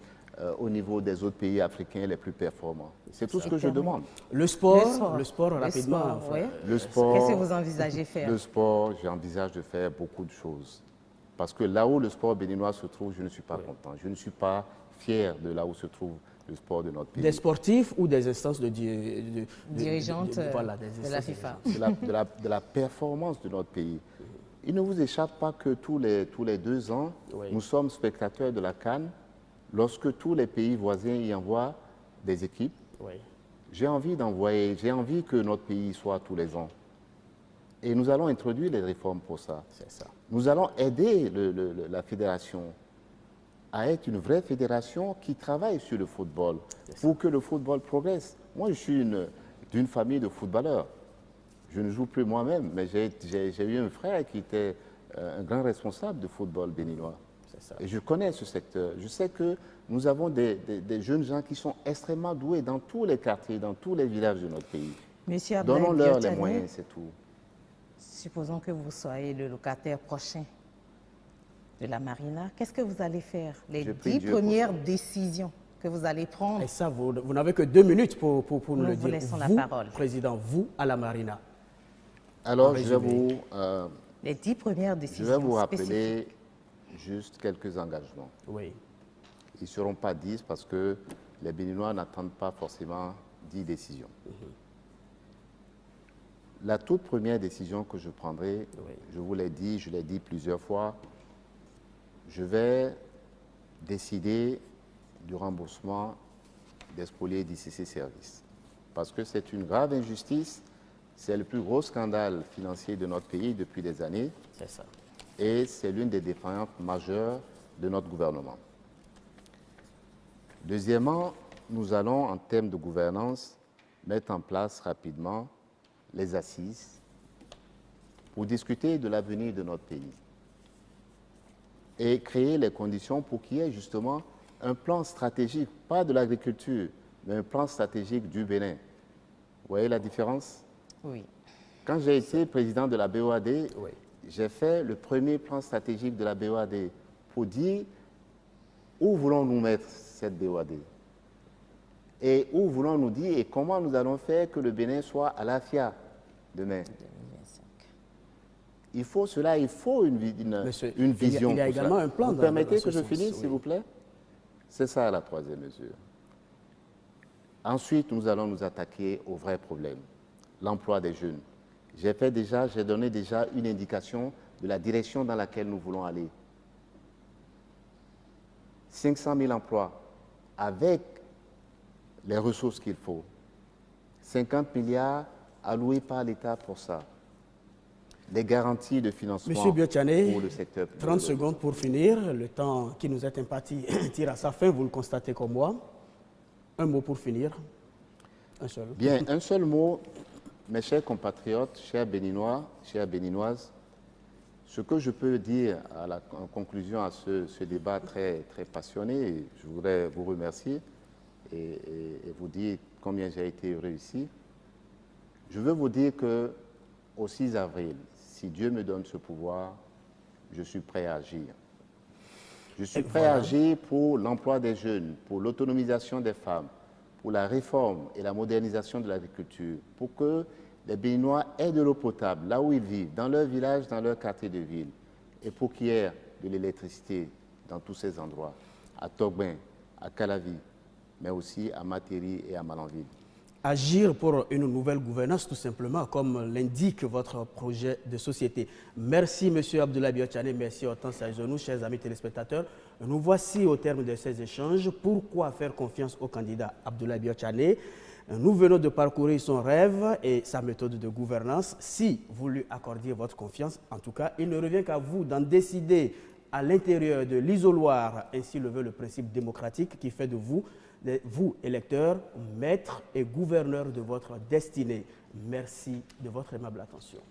au niveau des autres pays africains les plus performants. C'est tout ce que je demande. Le sport rapidement. Le sport. Qu'est-ce que vous envisagez faire? Le sport, j'envisage de faire beaucoup de choses. Parce que là où le sport béninois se trouve, je ne suis pas content. Je ne suis pas fier de là où se trouve le sport de notre pays. Des sportifs ou des instances dirigeantes de la FIFA? De la performance de notre pays. Il ne vous échappe pas que tous les 2 ans, nous sommes spectateurs de la CAN. Lorsque tous les pays voisins y envoient des équipes, j'ai envie que notre pays soit tous les ans. Et nous allons introduire les réformes pour ça. Nous allons aider la fédération à être une vraie fédération qui travaille sur le football pour que le football progresse. Moi, je suis d'une famille de footballeurs. Je ne joue plus moi-même, mais j'ai eu un frère qui était un grand responsable de football béninois. Et je connais ce secteur. Je sais que nous avons des jeunes gens qui sont extrêmement doués dans tous les quartiers, dans tous les villages de notre pays. Donnons-leur les moyens, c'est tout. Supposons que vous soyez le locataire prochain de la Marina. Qu'est-ce que vous allez faire? Les 10 premières décisions que vous allez prendre. Et ça, vous n'avez que 2 minutes pour nous le dire. Nous vous laissons la parole. Président, vous à la Marina. Alors, je vais les 10 premières décisions. Je vais vous rappeler juste quelques engagements. Oui. Ils ne seront pas 10 parce que les Béninois n'attendent pas forcément 10 décisions. La toute première décision que je prendrai, je vous l'ai dit, je l'ai dit plusieurs fois, je vais décider du remboursement des spoliés d'ICC Services. Parce que c'est une grave injustice, c'est le plus gros scandale financier de notre pays depuis des années. C'est ça. Et c'est l'une des défaillances majeures de notre gouvernement. Deuxièmement, nous allons, en termes de gouvernance, mettre en place rapidement les assises pour discuter de l'avenir de notre pays et créer les conditions pour qu'il y ait justement un plan stratégique, pas de l'agriculture, mais un plan stratégique du Bénin. Vous voyez la différence? Oui. Quand j'ai été président de la BOAD, j'ai fait le premier plan stratégique de la BOAD pour dire où voulons-nous mettre cette BOAD et où voulons-nous dire et comment nous allons faire que le Bénin soit à la FIA demain. 2025. Il faut cela, il faut une vision. Il y a également un plan. Vous permettez que je finisse, s'il vous plaît? C'est ça la troisième mesure. Ensuite, nous allons nous attaquer au vrai problème, l'emploi des jeunes. J'ai donné déjà une indication de la direction dans laquelle nous voulons aller. 500 000 emplois avec les ressources qu'il faut. 50 milliards alloués par l'État pour ça. des garanties de financement Monsieur Biotchané, pour le secteur privé. 30 secondes pour finir. Le temps qui nous est imparti tire à sa fin, vous le constatez comme moi. Un mot pour finir. Un seul. Bien, un seul mot, mes chers compatriotes, chers Béninois, chères Béninoises. Ce que je peux dire en conclusion à ce débat très, très passionné, je voudrais vous remercier et vous dire combien j'ai été heureux ici. Je veux vous dire qu'au 6 avril, si Dieu me donne ce pouvoir, je suis prêt à agir. Je suis prêt à agir pour l'emploi des jeunes, pour l'autonomisation des femmes, pour la réforme et la modernisation de l'agriculture, pour que les Béninois aient de l'eau potable là où ils vivent, dans leur village, dans leur quartier de ville, et pour qu'il y ait de l'électricité dans tous ces endroits, à Togbin, à Calavi, mais aussi à Materi et à Malanville. Agir pour une nouvelle gouvernance, tout simplement, comme l'indique votre projet de société. Merci, M. Abdoulaye Biotchané, merci Hortense Aïzonou, chers amis téléspectateurs. Nous voici au terme de ces échanges. Pourquoi faire confiance au candidat Abdoulaye Biotchané? Nous venons de parcourir son rêve et sa méthode de gouvernance. Si vous lui accordiez votre confiance, en tout cas, il ne revient qu'à vous d'en décider à l'intérieur de l'isoloir. Ainsi le veut le principe démocratique qui fait de vous, électeurs, maîtres et gouverneurs de votre destinée. Merci de votre aimable attention.